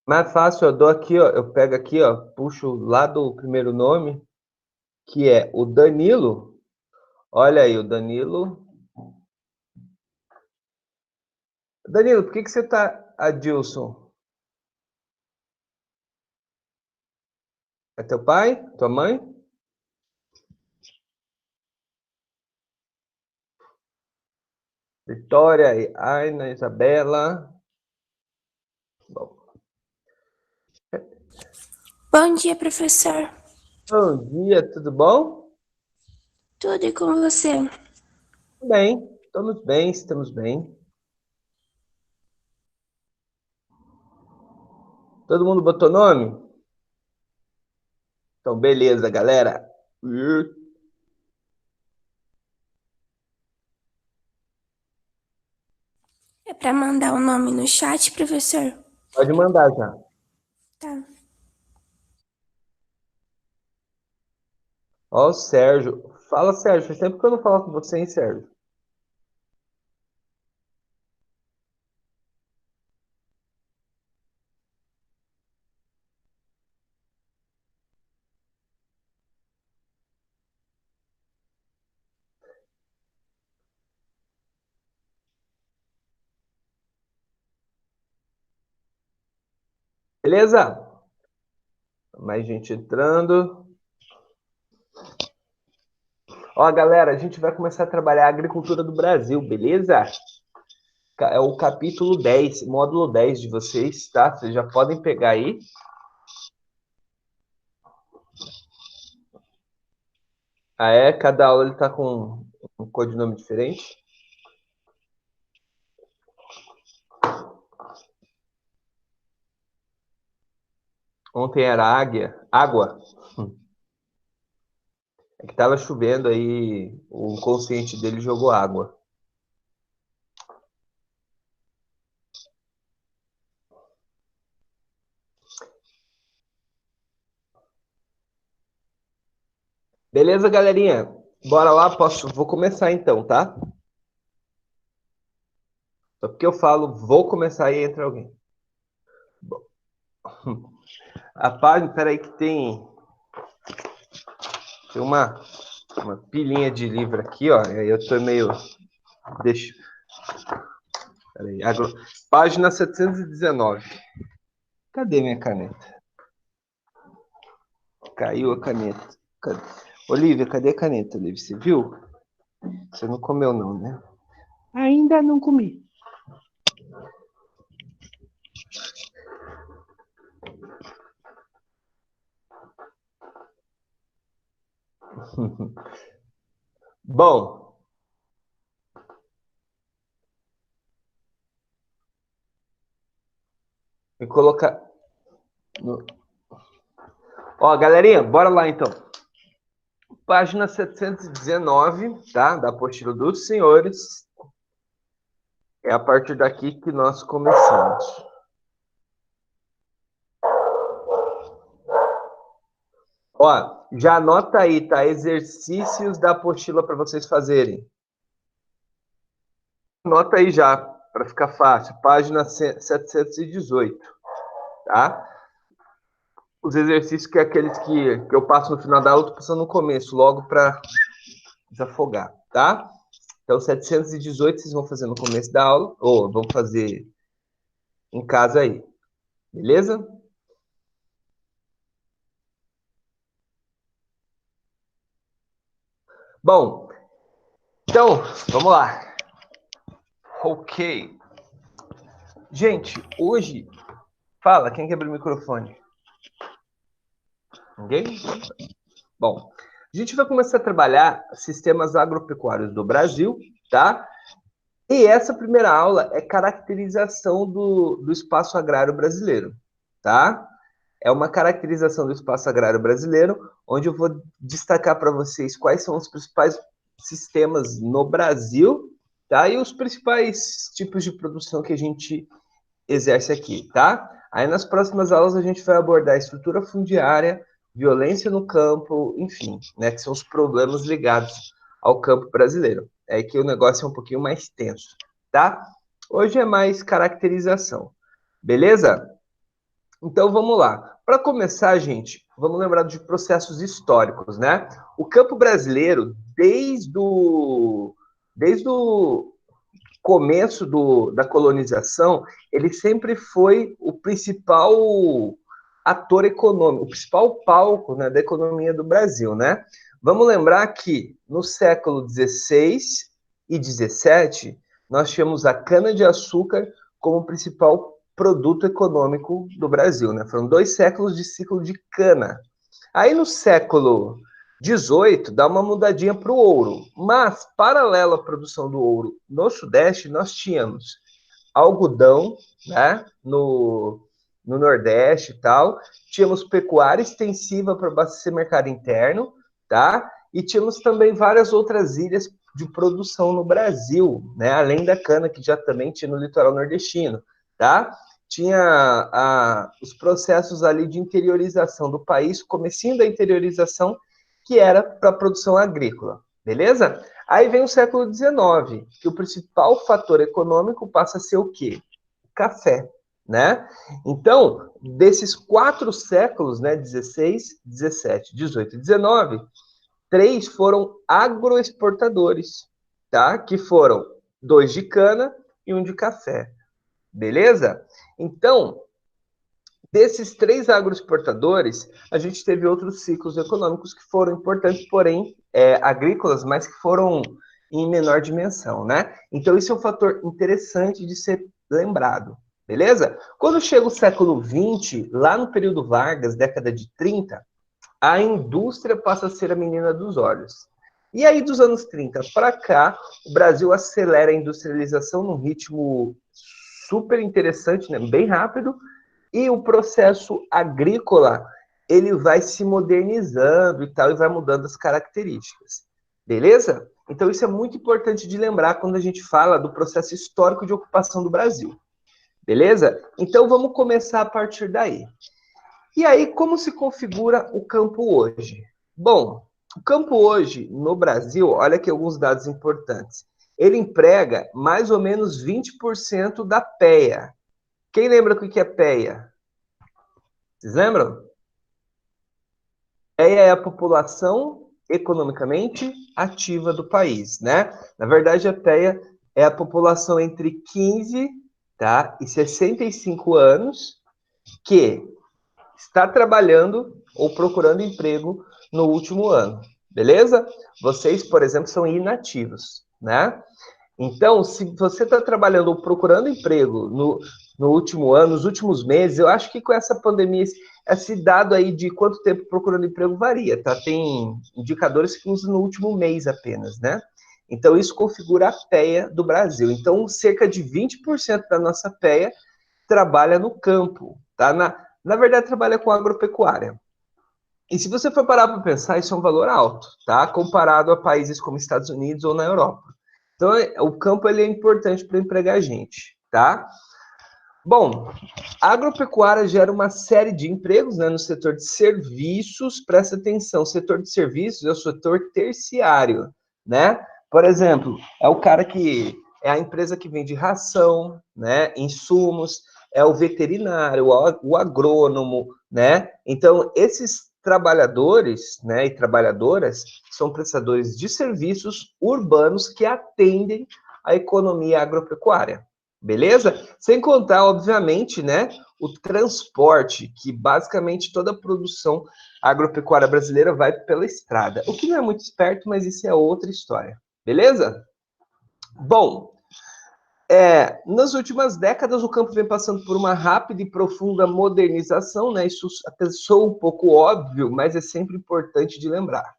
Mais fácil, eu dou aqui, ó, eu pego aqui, ó, puxo lá do primeiro nome, que é o Danilo. Olha aí, o Danilo. Danilo, por que que você tá Adilson? É teu pai? Tua mãe? Vitória, Aina, Isabela. Bom, Bom dia, professor. bom dia, tudo bom? Tudo e com você? Bem, estamos bem, estamos bem. Todo mundo botou nome? Então, beleza, galera. É para mandar o nome no chat, professor? Pode mandar já. Tá. Ó, o Sérgio. Fala, Sérgio. Faz tempo que eu não falo com você, hein, Sérgio? Beleza? Mais gente entrando. Ó, galera, a gente vai começar a trabalhar a agricultura do Brasil, beleza? É o capítulo 10, módulo 10 de vocês, tá? Vocês já podem pegar aí. Ah, é? Cada aula ele tá com um codinome diferente. Ontem era água. É que tava chovendo aí, o inconsciente dele jogou água. Beleza, galerinha? Bora lá, vou começar então, tá? Só porque eu falo, vou começar e entra alguém. A página, peraí que tem uma pilhinha de livro aqui, ó. E aí eu tô meio. Deixa. Peraí. Página 719. Cadê minha caneta? Caiu a caneta. Cadê? Olivia, cadê a caneta, Olivia? Você viu? Você não comeu, não, né? Ainda não comi. Bom, vou colocar. No... Ó, galerinha, bora lá então. Página 719, tá? Da apostila dos senhores. É a partir daqui que nós começamos. Ó, já anota aí, tá? Exercícios da apostila para vocês fazerem. Anota aí já, para ficar fácil. Página 718, tá? Os exercícios que é aqueles que eu passo no final da aula, eu tô passando no começo, logo para desafogar, tá? Então, 718 vocês vão fazer no começo da aula, ou vão fazer em casa aí, beleza? Bom, então, vamos lá. Ok. Gente, hoje... Fala, quem quebra o microfone? Ninguém? Bom, a gente vai começar a trabalhar sistemas agropecuários do Brasil, tá? E essa primeira aula é caracterização do espaço agrário brasileiro, tá? É uma caracterização do espaço agrário brasileiro, onde eu vou destacar para vocês quais são os principais sistemas no Brasil, tá? E os principais tipos de produção que a gente exerce aqui, tá? Aí nas próximas aulas a gente vai abordar a estrutura fundiária, violência no campo, enfim, né? Que são os problemas ligados ao campo brasileiro. É que o negócio é um pouquinho mais tenso, tá? Hoje é mais caracterização, beleza? Então, vamos lá. Para começar, gente, vamos lembrar de processos históricos, né? O campo brasileiro, desde o começo da colonização, ele sempre foi o principal ator econômico, o principal palco, né, da economia do Brasil, né? Vamos lembrar que no século XVI e XVII, nós tínhamos a cana-de-açúcar como principal produto econômico do Brasil, né? Foram 2 séculos de ciclo de cana. Aí no século XVIII dá uma mudadinha para o ouro, mas paralelo à produção do ouro no Sudeste, nós tínhamos algodão, né, no Nordeste e tal, tínhamos pecuária extensiva para abastecer mercado interno, tá? E tínhamos também várias outras ilhas de produção no Brasil, né? Além da cana que já também tinha no litoral nordestino, tá? Tinha os processos ali de interiorização do país, comecinho da interiorização, que era para a produção agrícola, beleza? Aí vem o século XIX, que o principal fator econômico passa a ser o quê? Café, né? Então, desses 4 séculos, né, 16, 17, 18 e 19, 3 foram agroexportadores, tá? Que foram 2 de cana e 1 de café, beleza? Então, desses 3 agroexportadores, a gente teve outros ciclos econômicos que foram importantes, porém, agrícolas, mas que foram em menor dimensão, né? Então, isso é um fator interessante de ser lembrado, beleza? Quando chega o século XX, lá no período Vargas, década de 30, a indústria passa a ser a menina dos olhos. E aí, dos anos 30 para cá, o Brasil acelera a industrialização num ritmo super interessante, né? Bem rápido, e o processo agrícola, ele vai se modernizando e tal, e vai mudando as características. Beleza? Então, isso é muito importante de lembrar quando a gente fala do processo histórico de ocupação do Brasil. Beleza? Então, vamos começar a partir daí. E aí, como se configura o campo hoje? Bom, o campo hoje, no Brasil, olha aqui alguns dados importantes. Ele emprega mais ou menos 20% da PEA. Quem lembra o que é PEA? Vocês lembram? PEA é a população economicamente ativa do país, né? Na verdade, a PEA é a população entre 15, tá, e 65 anos que está trabalhando ou procurando emprego no último ano, beleza? Vocês, por exemplo, são inativos, né? Então, se você está trabalhando ou procurando emprego no último ano, nos últimos meses, eu acho que com essa pandemia, esse dado aí de quanto tempo procurando emprego varia, tá? Tem indicadores que usam no último mês apenas, né? Então, isso configura a PEA do Brasil. Então, cerca de 20% da nossa PEA trabalha no campo, tá? Na verdade, trabalha com agropecuária. E se você for parar para pensar, isso é um valor alto, tá? Comparado a países como Estados Unidos ou na Europa. Então, o campo ele é importante para empregar gente, tá? Bom, a agropecuária gera uma série de empregos, né, no setor de serviços. Presta atenção, o setor de serviços é o setor terciário, né? Por exemplo, é o cara que é a empresa que vende ração, né, insumos, é o veterinário, o agrônomo, né? Então, esses trabalhadores, né, e trabalhadoras são prestadores de serviços urbanos que atendem a economia agropecuária. Beleza? Sem contar, obviamente, né, o transporte, que basicamente toda a produção agropecuária brasileira vai pela estrada. O que não é muito esperto, mas isso é outra história. Beleza? Bom, nas últimas décadas o campo vem passando por uma rápida e profunda modernização, né? Isso até soa um pouco óbvio, mas é sempre importante de lembrar,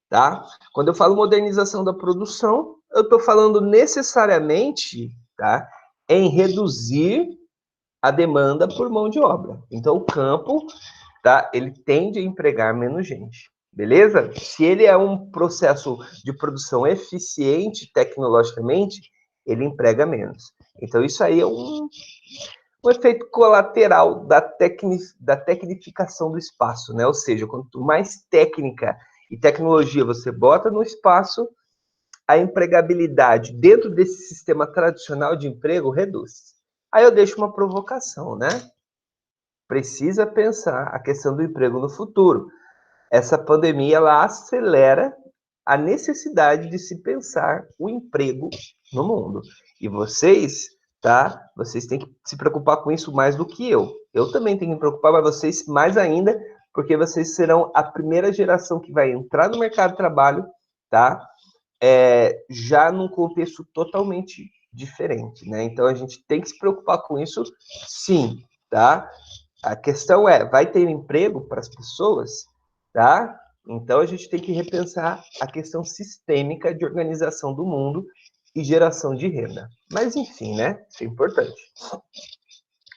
tá? Quando eu falo modernização da produção, eu estou falando necessariamente, tá, em reduzir a demanda por mão de obra. Então, o campo, tá, ele tende a empregar menos gente, beleza? Se ele é um processo de produção eficiente tecnologicamente, ele emprega menos. Então, isso aí é um efeito colateral da tecnificação do espaço, né? Ou seja, quanto mais técnica e tecnologia você bota no espaço, a empregabilidade dentro desse sistema tradicional de emprego reduz. Aí eu deixo uma provocação, né? precisa pensar a questão do emprego no futuro. Essa pandemia, ela acelera a necessidade de se pensar o emprego no mundo. E vocês, tá? Vocês têm que se preocupar com isso mais do que eu. Eu também tenho que me preocupar, mas vocês mais ainda, porque vocês serão a primeira geração que vai entrar no mercado de trabalho, tá? Já num contexto totalmente diferente, né? Então a gente tem que se preocupar com isso, sim, tá? A questão é, vai ter emprego para as pessoas, tá? Então a gente tem que repensar a questão sistêmica de organização do mundo e geração de renda. Mas enfim, né? Isso é importante.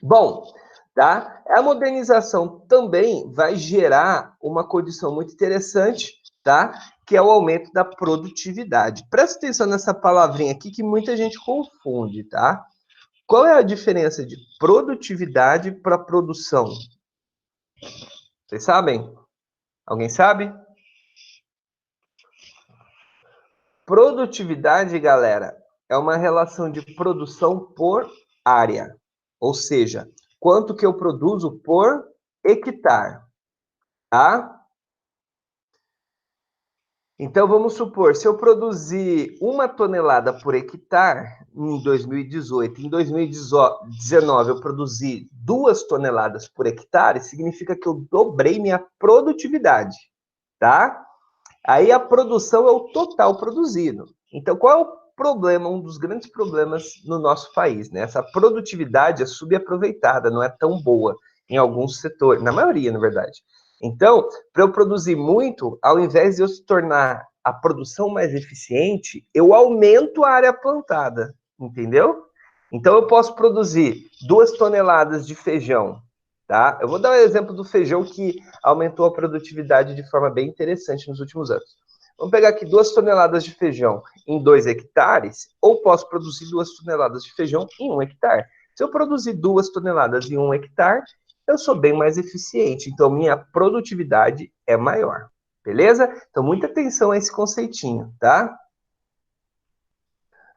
Bom, tá? A modernização também vai gerar uma condição muito interessante, tá? Que é o aumento da produtividade. Presta atenção nessa palavrinha aqui que muita gente confunde, tá? Qual é a diferença de produtividade para produção? Vocês sabem? Alguém sabe? Produtividade, galera, é uma relação de produção por área. Ou seja, quanto que eu produzo por hectare, tá? Então, vamos supor, se eu produzir 1 tonelada por hectare em 2018, em 2019 eu produzi 2 toneladas por hectare, significa que eu dobrei minha produtividade, tá? Aí a produção é o total produzido. Então, qual é o problema, um dos grandes problemas no nosso país, né? Essa produtividade é subaproveitada, não é tão boa em alguns setores, na maioria, na verdade. Então, para eu produzir muito, ao invés de eu se tornar a produção mais eficiente, eu aumento a área plantada, entendeu? Então, eu posso produzir 2 toneladas de feijão, tá? Eu vou dar um exemplo do feijão que aumentou a produtividade de forma bem interessante nos últimos anos. Vamos pegar aqui 2 toneladas de feijão em 2 hectares, ou posso produzir 2 toneladas de feijão em 1 hectare. Se eu produzir 2 toneladas em 1 hectare, eu sou bem mais eficiente. Então, minha produtividade é maior. Beleza? Então, muita atenção a esse conceitinho, tá?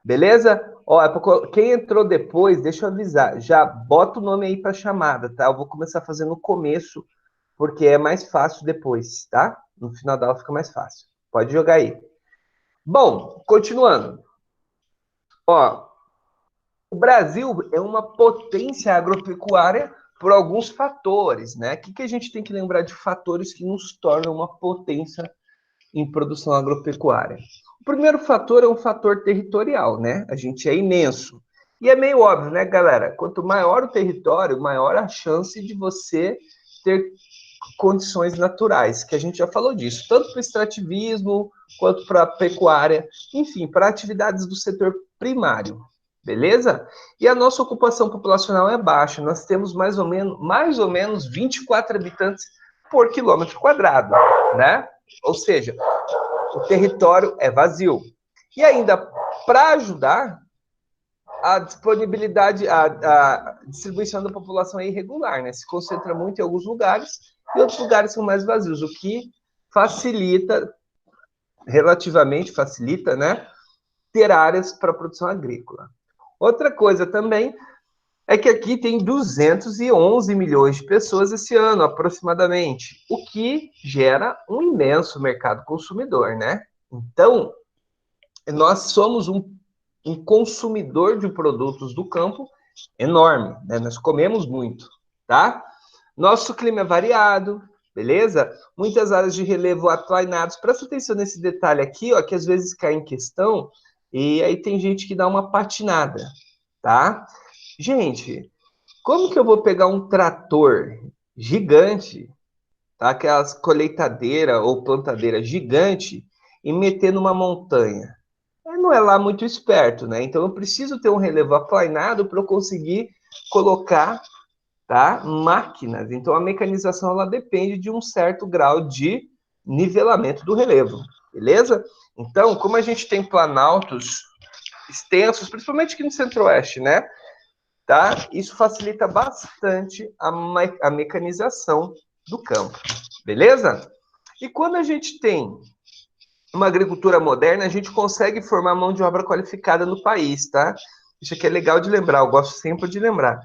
Beleza? Ó, quem entrou depois, deixa eu avisar. Já bota o nome aí para chamada, tá? Eu vou começar a fazer no começo, porque é mais fácil depois, tá? No final da aula fica mais fácil. Pode jogar aí. Bom, continuando. Ó, o Brasil é uma potência agropecuária por alguns fatores, né? O que a gente tem que lembrar de fatores que nos tornam uma potência em produção agropecuária? O primeiro fator é um fator territorial, né? A gente é imenso. E é meio óbvio, né, galera? Quanto maior o território, maior a chance de você ter condições naturais, que a gente já falou disso, tanto para o extrativismo quanto para a pecuária, enfim, para atividades do setor primário, beleza? E a nossa ocupação populacional é baixa, nós temos mais ou menos 24 habitantes por quilômetro quadrado, né? Ou seja, o território é vazio. E ainda, para ajudar, a disponibilidade, a distribuição da população é irregular, né? Se concentra muito em alguns lugares e outros lugares são mais vazios, o que facilita, relativamente facilita, né? Ter áreas para produção agrícola. Outra coisa também é que aqui tem 211 milhões de pessoas esse ano, aproximadamente, o que gera um imenso mercado consumidor, né? Então, nós somos um consumidor de produtos do campo enorme, né? Nós comemos muito, tá? Nosso clima é variado, beleza? Muitas áreas de relevo atlainados. Presta atenção nesse detalhe aqui, ó, que às vezes cai em questão e aí tem gente que dá uma patinada, tá? Gente, como que eu vou pegar um trator gigante, tá? Aquelas colheitadeira ou plantadeira gigante e meter numa montanha? Não é lá muito esperto, né? Então eu preciso ter um relevo aplanado para eu conseguir colocar, tá, máquinas. Então a mecanização ela depende de um certo grau de nivelamento do relevo, beleza? Então, como a gente tem planaltos extensos, principalmente aqui no Centro-Oeste, né? Tá? Isso facilita bastante a mecanização do campo, beleza? E quando a gente tem uma agricultura moderna, a gente consegue formar mão de obra qualificada no país, tá? Isso aqui é legal de lembrar, eu gosto sempre de lembrar.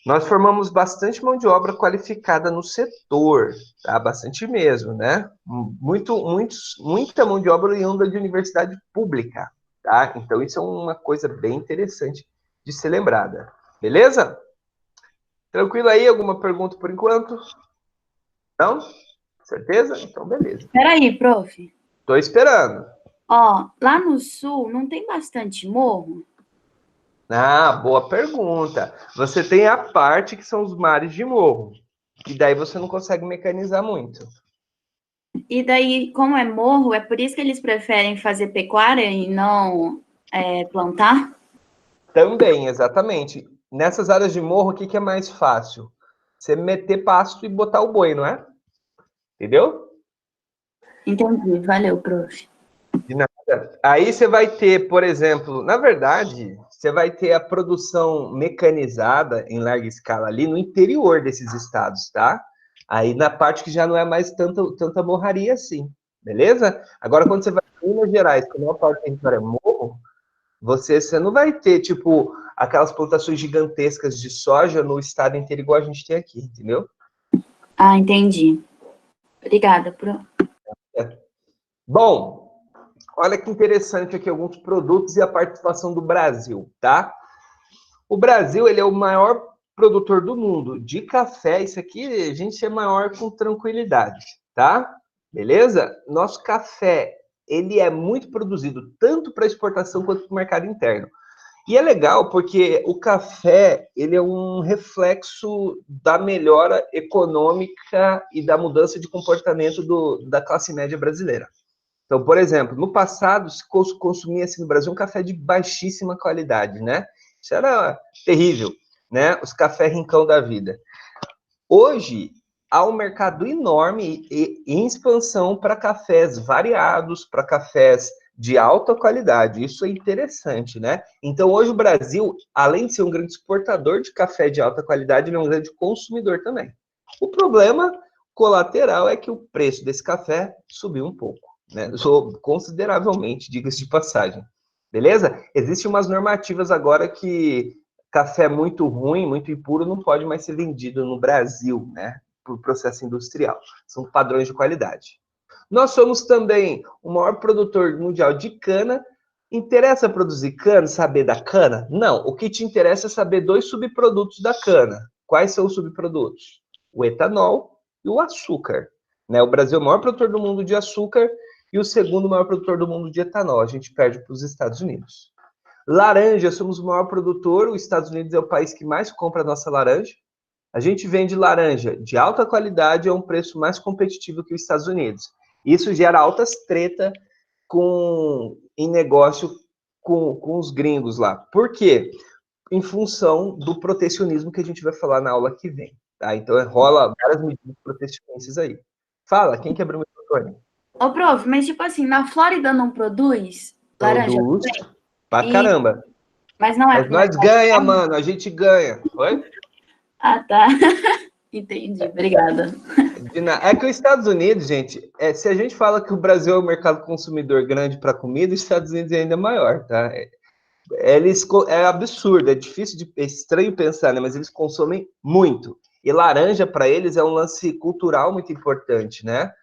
Nós formamos bastante mão de obra qualificada no setor, tá? Bastante mesmo, né? Muita mão de obra oriunda de universidade pública, tá? Então, isso é uma coisa bem interessante de ser lembrada. Beleza? Tranquilo aí? Alguma pergunta por enquanto? Não? Certeza? Então, beleza. Peraí, prof. Tô esperando. Ó, lá no sul não tem bastante morro? Ah, boa pergunta. Você tem a parte que são os mares de morro, que daí você não consegue mecanizar muito. E daí, como é morro, é por isso que eles preferem fazer pecuária e não plantar? Também, exatamente. Nessas áreas de morro, o que que é mais fácil? Você meter pasto e botar o boi, não é? Entendeu? Entendi, valeu, prof. De nada. Aí você vai ter, por exemplo, na verdade, você vai ter a produção mecanizada em larga escala ali no interior desses estados, tá? Aí na parte que já não é mais tanta morraria assim, beleza? Agora, quando você vai em Minas Gerais, que a maior parte do território é morro, você não vai ter, tipo, aquelas plantações gigantescas de soja no estado inteiro igual a gente tem aqui, entendeu? Ah, entendi. Obrigada, prof. Bom, olha que interessante aqui alguns produtos e a participação do Brasil, tá? O Brasil, ele é o maior produtor do mundo de café. Isso aqui a gente é maior com tranquilidade, tá? Beleza? Nosso café, ele é muito produzido tanto para exportação quanto para o mercado interno. E é legal porque o café, ele é um reflexo da melhora econômica e da mudança de comportamento da classe média brasileira. Então, por exemplo, no passado se consumia-se no Brasil um café de baixíssima qualidade, né? Isso era terrível, né? Os cafés rincão da vida. Hoje, há um mercado enorme e em expansão para cafés variados, para cafés de alta qualidade. Isso é interessante, né? Então, hoje o Brasil, além de ser um grande exportador de café de alta qualidade, ele é um grande consumidor também. O problema colateral é que o preço desse café subiu um pouco, né? Consideravelmente, diga-se de passagem. Beleza? Existem umas normativas agora que café muito ruim, muito impuro, não pode mais ser vendido no Brasil, né? Por processo industrial. São padrões de qualidade. Nós somos também o maior produtor mundial de cana. Interessa produzir cana, saber da cana? Não. O que te interessa é saber dois subprodutos da cana. Quais são os subprodutos? O etanol e o açúcar. Né? O Brasil é o maior produtor do mundo de açúcar e o segundo maior produtor do mundo de etanol. A gente perde para os Estados Unidos. Laranja, somos o maior produtor. Os Estados Unidos é o país que mais compra a nossa laranja. A gente vende laranja de alta qualidade a um preço mais competitivo que os Estados Unidos. Isso gera altas treta em negócio com os gringos lá. Por quê? Em função do protecionismo que a gente vai falar na aula que vem. Tá? Então, rola várias medidas protecionistas aí. Fala, quem que abriu o microfone? Ô, prof, mas tipo assim, na Flórida não produz laranja? Produz pra caramba. Mas não é Mas nós ganha, mano, a gente ganha. Oi? Ah, tá. Entendi, obrigada. É que os Estados Unidos, gente, se a gente fala que o Brasil é um mercado consumidor grande para comida, os Estados Unidos é ainda maior, tá? É absurdo, é estranho pensar, né? Mas eles consomem muito. E laranja, para eles, é um lance cultural muito importante, né?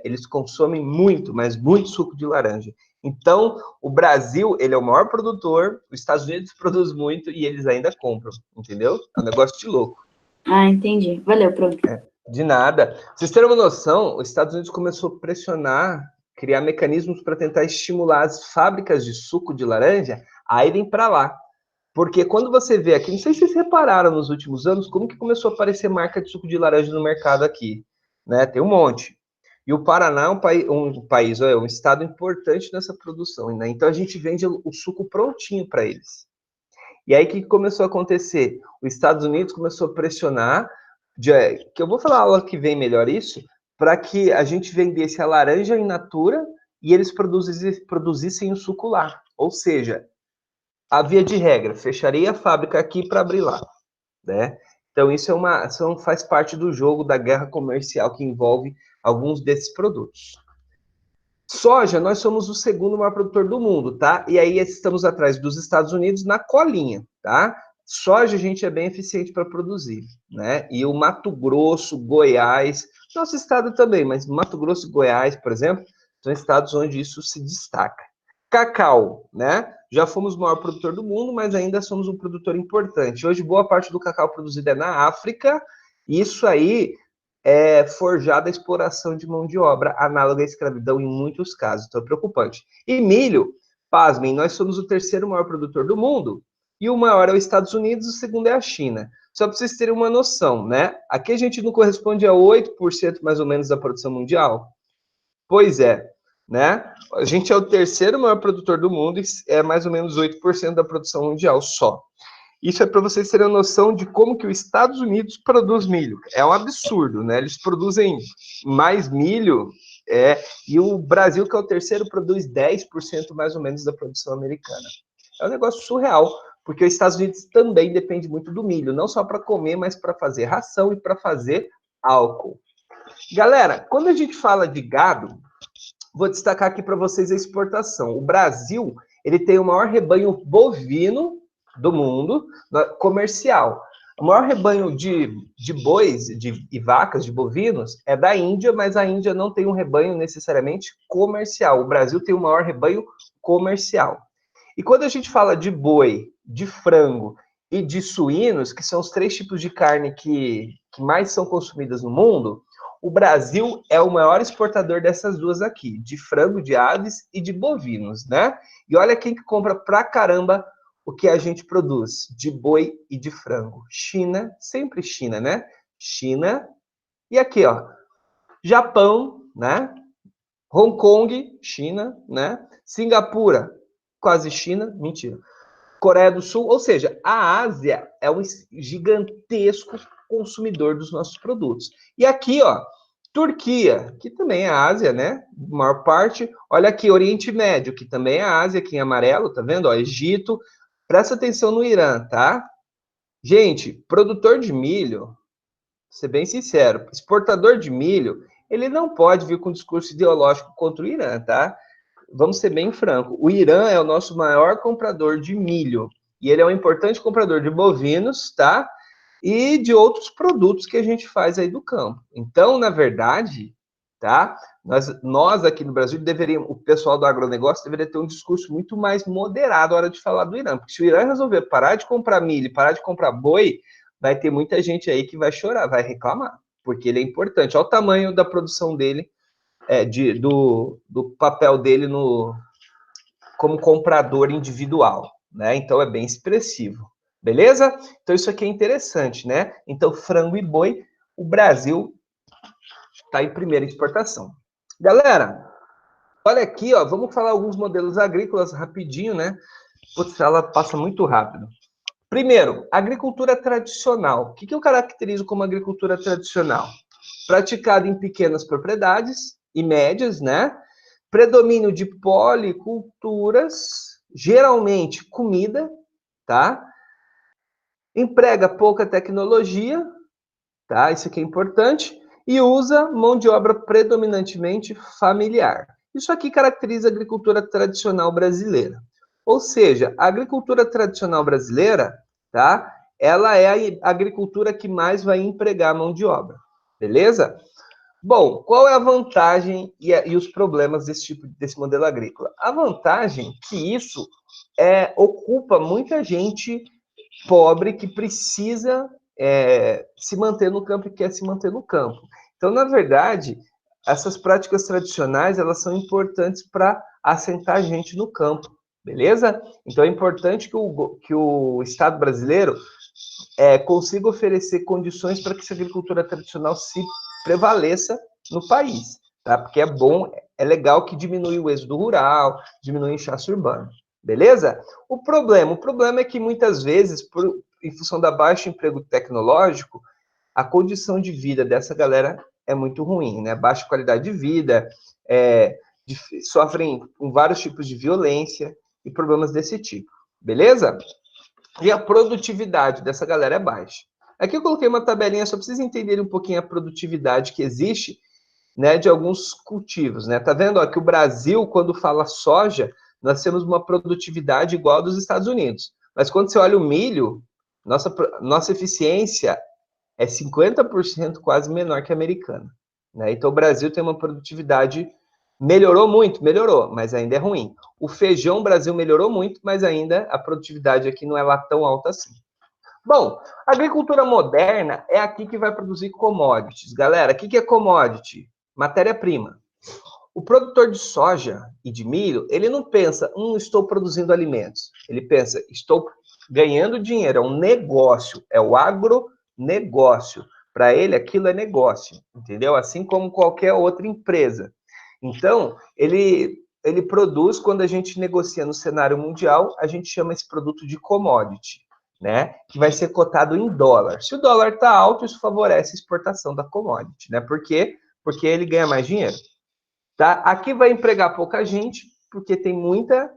Eles consomem muito, mas muito suco de laranja. Então, o Brasil, ele é o maior produtor, os Estados Unidos produz muito e eles ainda compram, entendeu? É um negócio de louco. Ah, entendi. Valeu, prof. De nada. Pra vocês terem uma noção, os Estados Unidos começou a pressionar, criar mecanismos para tentar estimular as fábricas de suco de laranja a irem para lá. Porque quando você vê aqui, não sei se vocês repararam nos últimos anos, como que começou a aparecer marca de suco de laranja no mercado aqui. Né? Tem um monte. E o Paraná é um estado importante nessa produção. Né? Então a gente vende o suco prontinho para eles. E aí o que começou a acontecer? Os Estados Unidos começou a pressionar, que eu vou falar a aula que vem melhor isso, para que a gente vendesse a laranja in natura e eles produzissem o suco lá. Ou seja, a via de regra, fecharia a fábrica aqui para abrir lá, né? Então isso faz parte do jogo da guerra comercial que envolve alguns desses produtos. Soja, nós somos o segundo maior produtor do mundo, tá? E aí estamos atrás dos Estados Unidos na colinha, tá? Soja a gente é bem eficiente para produzir, né? E o Mato Grosso, Goiás, nosso estado também, mas Mato Grosso e Goiás, por exemplo, são estados onde isso se destaca. Cacau, né? Já fomos o maior produtor do mundo, mas ainda somos um produtor importante. Hoje, boa parte do cacau produzido é na África, e isso aí é forjado a exploração de mão de obra, análoga à escravidão em muitos casos, então é preocupante. E milho, pasmem, nós somos o terceiro maior produtor do mundo, e o maior é os Estados Unidos, o segundo é a China. Só para vocês terem uma noção, né? Aqui a gente não corresponde a 8% mais ou menos da produção mundial. Pois é, né? A gente é o terceiro maior produtor do mundo e é mais ou menos 8% da produção mundial só. Isso é para vocês terem uma noção de como que os Estados Unidos produz milho. É um absurdo, né? Eles produzem mais milho, e o Brasil, que é o terceiro, produz 10% mais ou menos da produção americana. É um negócio surreal, porque os Estados Unidos também depende muito do milho, não só para comer, mas para fazer ração e para fazer álcool. Galera, quando a gente fala de gado, vou destacar aqui para vocês a exportação. O Brasil, ele tem o maior rebanho bovino do mundo, comercial. O maior rebanho de bois e vacas, de bovinos, é da Índia, mas a Índia não tem um rebanho necessariamente comercial. O Brasil tem o maior rebanho comercial. E quando a gente fala de boi, de frango e de suínos, que são os 3 tipos de carne que mais são consumidas no mundo, o Brasil é o maior exportador dessas duas aqui, de frango, de aves e de bovinos, né? E olha quem que compra pra caramba o que a gente produz, de boi e de frango. China, sempre China, né? China. E aqui, ó, Japão, né? Hong Kong, China, né? Singapura, quase China, mentira. Coreia do Sul, ou seja, a Ásia é um gigantesco consumidor dos nossos produtos. E aqui, ó, Turquia, que também é Ásia, né? A maior parte. Olha aqui, Oriente Médio, que também é Ásia, aqui em amarelo, tá vendo? Ó, Egito. Presta atenção no Irã, tá? Gente, produtor de milho, vou ser bem sincero, exportador de milho, ele não pode vir com discurso ideológico contra o Irã, tá? Vamos ser bem franco, o Irã é o nosso maior comprador de milho, e ele é um importante comprador de bovinos, tá? E de outros produtos que a gente faz aí do campo. Então, na verdade, tá? Nós aqui no Brasil deveríamos, o pessoal do agronegócio deveria ter um discurso muito mais moderado na hora de falar do Irã, porque se o Irã resolver parar de comprar milho, parar de comprar boi, vai ter muita gente aí que vai chorar, vai reclamar, porque ele é importante. Olha o tamanho da produção dele, do papel dele como comprador individual, né? Então é bem expressivo, beleza? Então isso aqui é interessante, né? Então frango e boi, o Brasil está em primeira exportação. Galera, olha aqui, ó, vamos falar alguns modelos agrícolas rapidinho, né? Putz, ela passa muito rápido. Primeiro, agricultura tradicional. O que eu caracterizo como agricultura tradicional? Praticada em pequenas propriedades e médias, né? Predomínio de policulturas, geralmente comida, tá? Emprega pouca tecnologia, tá? Isso aqui é importante. E usa mão de obra predominantemente familiar. Isso aqui caracteriza a agricultura tradicional brasileira. Ou seja, a agricultura tradicional brasileira, tá? Ela é a agricultura que mais vai empregar mão de obra, beleza? Bom, qual é a vantagem e os problemas desse modelo agrícola? A vantagem é que isso ocupa muita gente pobre que precisa se manter no campo e quer se manter no campo. Então, na verdade, essas práticas tradicionais, elas são importantes para assentar gente no campo, beleza? Então, é importante que o Estado brasileiro consiga oferecer condições para que essa agricultura tradicional se prevaleça no país, tá? Porque é bom, é legal que diminui o êxodo rural, diminui o inchaço urbano, beleza? O problema é que muitas vezes, em função da baixa emprego tecnológico, a condição de vida dessa galera é muito ruim, né? Baixa qualidade de vida, sofrem com vários tipos de violência e problemas desse tipo, beleza? E a produtividade dessa galera é baixa. Aqui eu coloquei uma tabelinha só para vocês entenderem um pouquinho a produtividade que existe, né, de alguns cultivos, né? Tá vendo, ó, que o Brasil, quando fala soja, nós temos uma produtividade igual a dos Estados Unidos. Mas quando você olha o milho, Nossa eficiência é 50% quase menor que a americana, né? Então, o Brasil tem uma produtividade, melhorou muito, melhorou, mas ainda é ruim. O feijão, o Brasil melhorou muito, mas ainda a produtividade aqui não é lá tão alta assim. Bom, a agricultura moderna é aqui que vai produzir commodities. Galera, o que é commodity? Matéria-prima. O produtor de soja e de milho, ele não pensa, estou produzindo alimentos. Ele pensa, estou ganhando dinheiro, é um negócio, é o agronegócio. Para ele, aquilo é negócio, entendeu? Assim como qualquer outra empresa. Então, ele produz, quando a gente negocia no cenário mundial, a gente chama esse produto de commodity, né? Que vai ser cotado em dólar. Se o dólar está alto, isso favorece a exportação da commodity, né? Por quê? Porque ele ganha mais dinheiro. Tá? Aqui vai empregar pouca gente, porque tem muita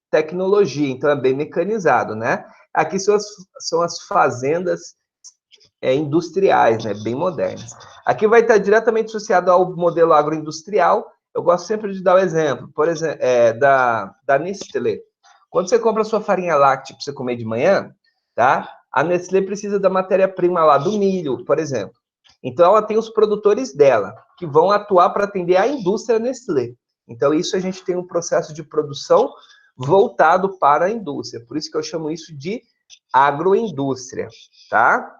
tecnologia, então é bem mecanizado, né? Aqui são as fazendas industriais, né? Bem modernas. Aqui vai estar diretamente associado ao modelo agroindustrial. Eu gosto sempre de dar o exemplo, por exemplo, da Nestlé. Quando você compra a sua farinha láctea para você comer de manhã, tá? A Nestlé precisa da matéria-prima lá do milho, por exemplo. Então, ela tem os produtores dela, que vão atuar para atender a indústria Nestlé. Então, isso a gente tem um processo de produção voltado para a indústria. Por isso que eu chamo isso de agroindústria, tá?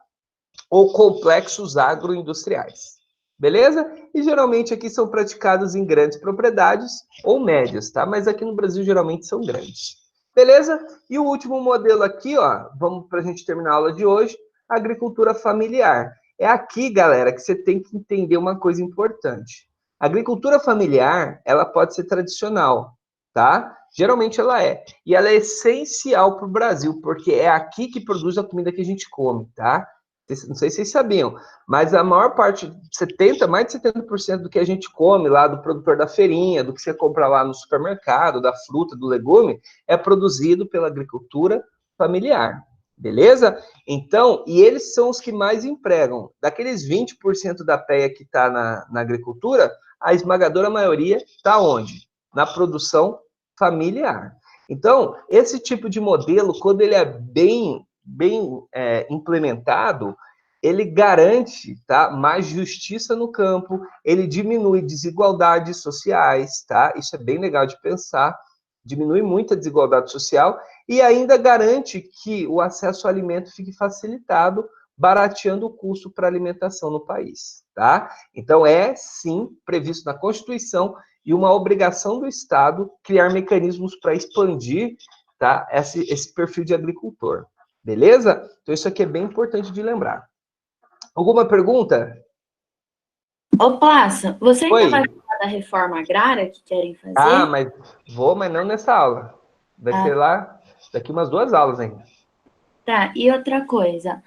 Ou complexos agroindustriais. Beleza? E geralmente aqui são praticados em grandes propriedades ou médias, tá? Mas aqui no Brasil geralmente são grandes. Beleza? E o último modelo aqui, ó, vamos para a gente terminar a aula de hoje, agricultura familiar. É aqui, galera, que você tem que entender uma coisa importante. A agricultura familiar, ela pode ser tradicional, tá? Geralmente ela é. E ela é essencial para o Brasil, porque é aqui que produz a comida que a gente come, tá? Não sei se vocês sabiam, mas a maior parte, mais de 70% do que a gente come lá, do produtor da feirinha, do que você compra lá no supermercado, da fruta, do legume, é produzido pela agricultura familiar. Beleza? Então, e eles são os que mais empregam. Daqueles 20% da PEA que está na agricultura, a esmagadora maioria está onde? Na produção familiar. Então, esse tipo de modelo, quando ele é bem implementado, ele garante, tá, mais justiça no campo, ele diminui desigualdades sociais, tá? Isso é bem legal de pensar, diminui muito a desigualdade social e ainda garante que o acesso ao alimento fique facilitado, barateando o custo para alimentação no país, tá? Então, é, sim, previsto na Constituição e uma obrigação do Estado criar mecanismos para expandir, tá, esse perfil de agricultor. Beleza? Então, isso aqui é bem importante de lembrar. Alguma pergunta? Ô, Plácia, você ainda Oi. vai falar da reforma agrária que querem fazer? Ah, mas não nessa aula. Vai ser lá, daqui umas 2 aulas ainda. Tá, e outra coisa.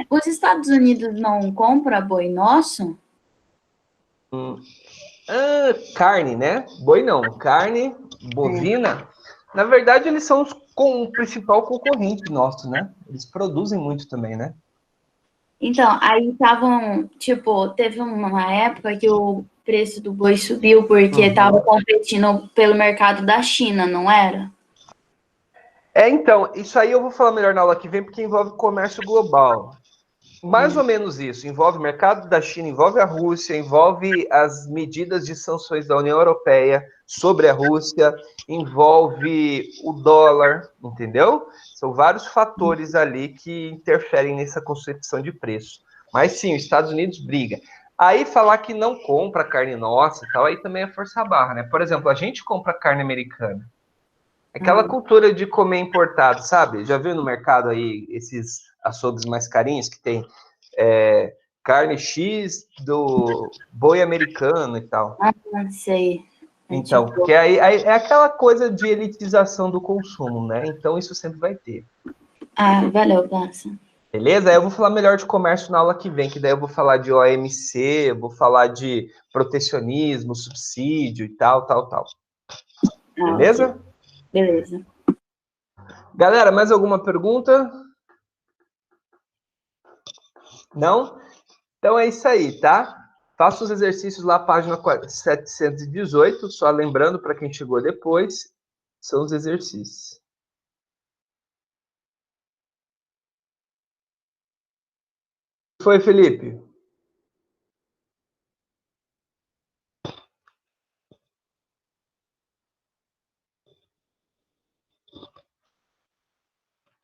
Os Estados Unidos não compram boi nosso? Carne, né? Boi não. Carne, bovina. Na verdade, eles são o principal concorrente nosso, né? Eles produzem muito também, né? Então, aí estavam, tipo, teve uma época que o preço do boi subiu porque estava competindo pelo mercado da China, não era? Então, isso aí eu vou falar melhor na aula que vem, porque envolve comércio global. Mais ou menos isso. Envolve o mercado da China, envolve a Rússia, envolve as medidas de sanções da União Europeia sobre a Rússia, envolve o dólar, entendeu? São vários fatores ali que interferem nessa concepção de preço. Mas sim, os Estados Unidos briga. Aí falar que não compra carne nossa e tal, aí também é força a barra, né? Por exemplo, a gente compra carne americana. Aquela cultura de comer importado, sabe? Já viu no mercado aí esses açougues mais carinhos que tem carne X do boi americano e tal. Não sei. Então, porque aí é aquela coisa de elitização do consumo, né? Então, isso sempre vai ter. Valeu, Plácia. Beleza? Aí eu vou falar melhor de comércio na aula que vem, que daí eu vou falar de OMC, eu vou falar de protecionismo, subsídio e tal. Beleza? Okay. Beleza. Galera, mais alguma pergunta? Não? Então é isso aí, tá? Faça os exercícios lá, página 718, só lembrando para quem chegou depois, são os exercícios. foi, Felipe?